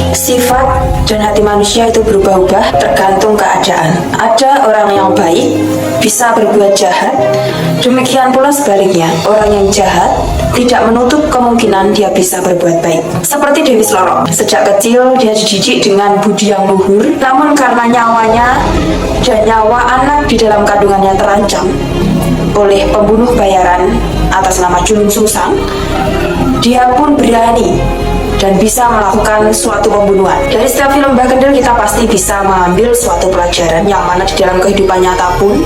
Sifat dan hati manusia itu berubah-ubah tergantung keadaan. Ada orang yang baik bisa berbuat jahat, demikian pula sebaliknya, orang yang jahat tidak menutup kemungkinan dia bisa berbuat baik. Seperti Dewi Slorok, sejak kecil dia dididik dengan budi yang luhur, namun karena nyawanya dan nyawa anak di dalam kandungannya terancam oleh pembunuh bayaran atas nama Julung Sungsang, dia pun berani dan bisa melakukan suatu pembunuhan. Dari setiap film Mbah Kendel kita pasti bisa mengambil suatu pelajaran yang mana di dalam kehidupan nyata pun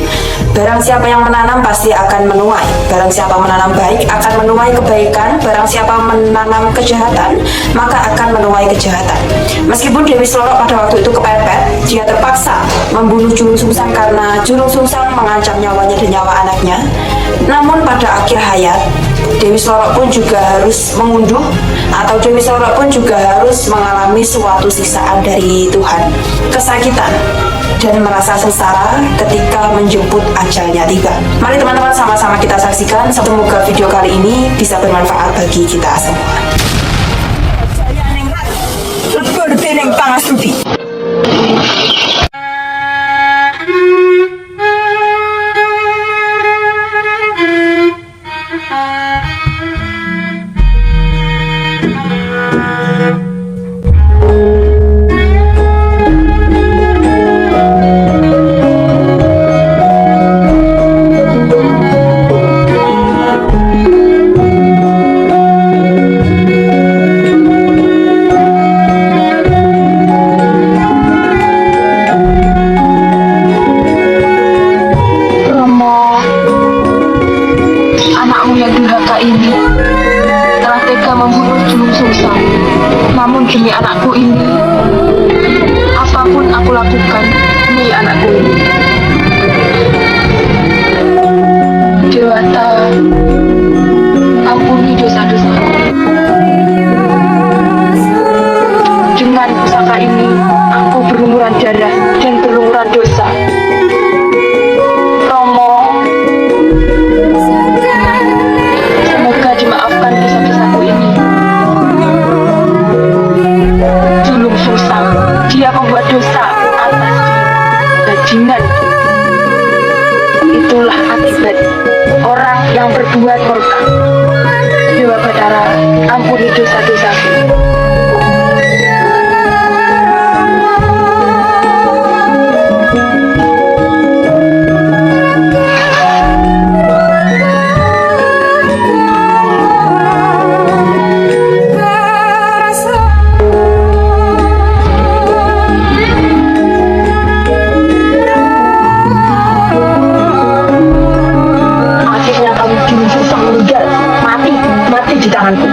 barang siapa yang menanam pasti akan menuai. Barang siapa menanam baik akan menuai kebaikan, barang siapa menanam kejahatan maka akan menuai kejahatan. Meskipun Dewi Slorok pada waktu itu kepepet, dia terpaksa membunuh Julung Sungsang karena Julung Sungsang mengancam nyawanya dan nyawa anaknya. Namun pada akhir hayat Dewi Slorok pun juga harus mengunduh, atau Dewi Slorok pun juga harus mengalami suatu siksaan dari Tuhan, kesakitan dan merasa sengsara ketika menjemput ajalnya tiba. Mari teman-teman sama-sama kita saksikan. Semoga video kali ini bisa bermanfaat bagi kita semua. Ini telah tega membunuh Julung Sungsang. Namun demi anakku ini, apapun aku lakukan demi anakku ini. Dewata, ampuni dosa-dosaku. Dengan pusaka ini, aku berlumuran darah dan berlumuran dosa. Dimaafkan dosa-dosaku ini. Julung Sungsang, dia membuat dosa atas bajingan. Itulah akibat orang yang berbuat murka. Dewa Batara, ampuni dosa-dosaku. Di tanganku.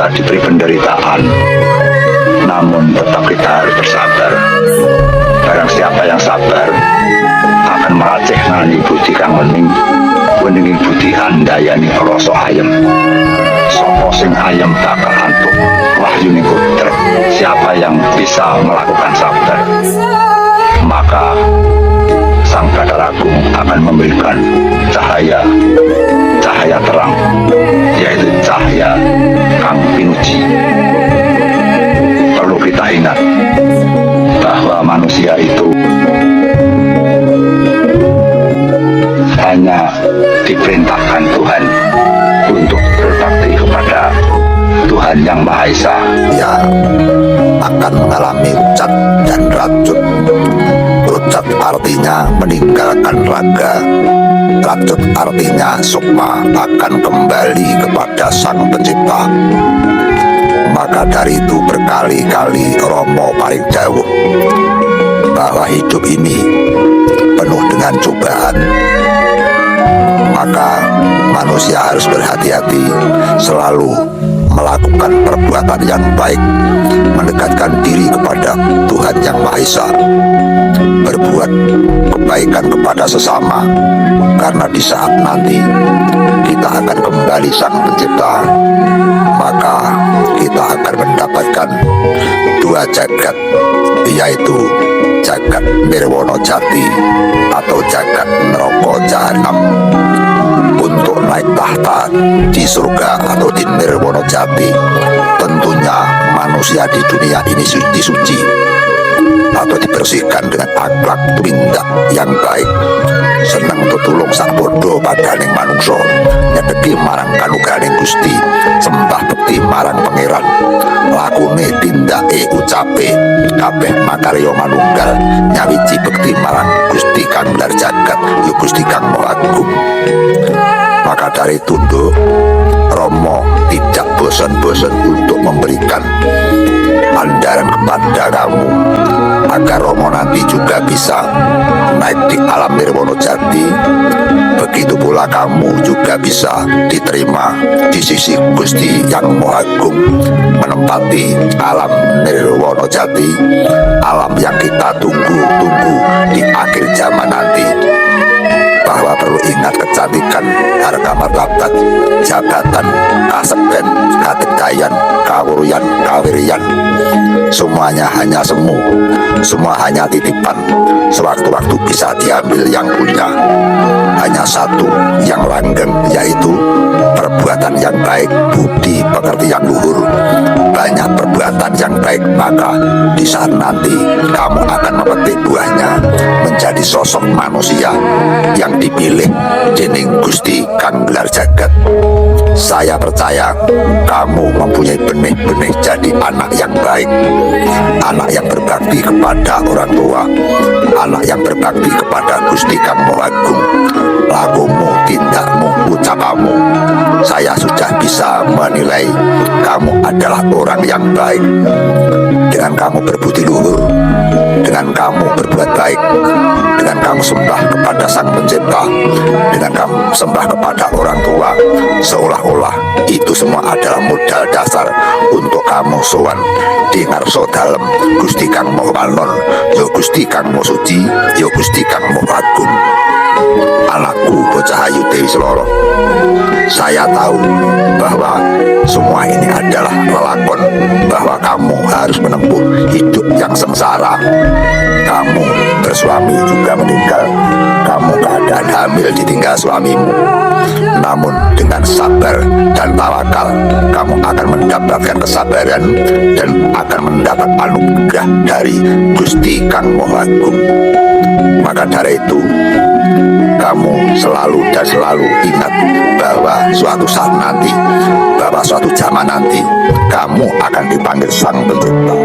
kita diberi penderitaan, namun tetap kita harus bersabar. Barang siapa yang sabar akan meraceh ngani budi kang wening, wening budi handayani rasa ayem. Sapa sing ayem bakal antuk wahyuning kudrat. Siapa yang bisa melakukan sabar, maka Sang Bathara Agung akan memberikan cahaya terang, yaitu cahaya kang pinuji. Perlu kita ingat bahwa manusia itu hanya diperintahkan Tuhan untuk berbakti kepada Tuhan yang Maha Esa. Ya akan mengalami rucat dan racun. Rucat artinya meninggalkan raga, racun artinya sukma akan kembali kepada Sang Pencipta. Maka dari itu berkali-kali Romo paring dawuh bahwa hidup ini penuh dengan cobaan. Maka manusia harus berhati-hati, selalu melakukan perbuatan yang baik, mendekatkan diri kepada Tuhan yang Maha Esa, berbuat kebaikan kepada sesama, karena di saat nanti kita akan kembali Sang Pencipta, maka kita akan mendapatkan dua jagat, yaitu jagat Nirwana Jati atau jagat neraka jahanam. Untuk naik tahta di surga atau di Nirwana Jati, tentunya manusia di dunia ini suci atau dibersihkan dengan akhlak tumindak yang baik, seneng tutulung sak bodho padaning manungsa, nyedeki marang kanugrahaning Gusti, sembah bekti marang Pangeran, lakune tindake ucape kabeh makarya manunggal, nyawiji bekti marang Gusti kang nglar jagat, ya Gusti kang Maha Agung. Maka dari itu Romo tidak bosan-bosan untuk memberikan andaran kepada kamu, agar Romo nanti juga bisa naik di alam Nirwana Jati. Begitu pula kamu juga bisa diterima di sisi Gusti yang Maha Agung, menempati alam Nirwana Jati, alam yang kita tunggu-tunggu di akhir zaman nanti. Bahwa perlu ingat kecantikan, harga martabat, jabatan, kasekten, kategayan, kawruyan, kawirian, semuanya hanya semu, semua hanya titipan. Sewaktu-waktu bisa diambil yang punya. Hanya satu yang langgeng, yaitu perbuatan yang baik, budi pekerti yang luhur, banyak perbuatan yang baik. Maka di saat nanti kamu akan memetik buahnya, menjadi sosok manusia yang dipilih dening Gusti kang nglar jagat. Saya percaya kamu mempunyai benih-benih jadi anak yang baik, anak yang berbakti kepada orang tua, anak yang berbakti kepada Gusti kang Maha Agung. Lakumu, tindakmu, ucapamu, saya sudah bisa menilai kamu adalah orang yang baik. Dengan kamu berbudi luhur, dengan kamu berbuat baik, dengan kamu sembah kepada Sang Pencipta, dengan kamu sembah kepada orang tua, seolah-olah itu semua adalah modal dasar untuk kamu sowan di ngarsa dalem Gusti kang Maha Panon, ya Gusti kang Maha Suci, ya Gusti kang Maha Agung. Anakku bocah ayu Dewi Seloro, saya tahu bahwa semua ini adalah lelakon, bahwa kamu harus menempuh hidup yang sengsara. Kamu bersuami juga meninggal, kamu keadaan hamil ditinggal suamimu. Namun dengan sabar dan tawakal, kamu akan mendapatkan kesabaran dan akan mendapat anugerah dari Gusti kang Maha Agung. Maka dari itu, kamu selalu dan selalu ingat bahwa suatu saat nanti, bahwa suatu zaman nanti, kamu akan dipanggil Sang Pencipta.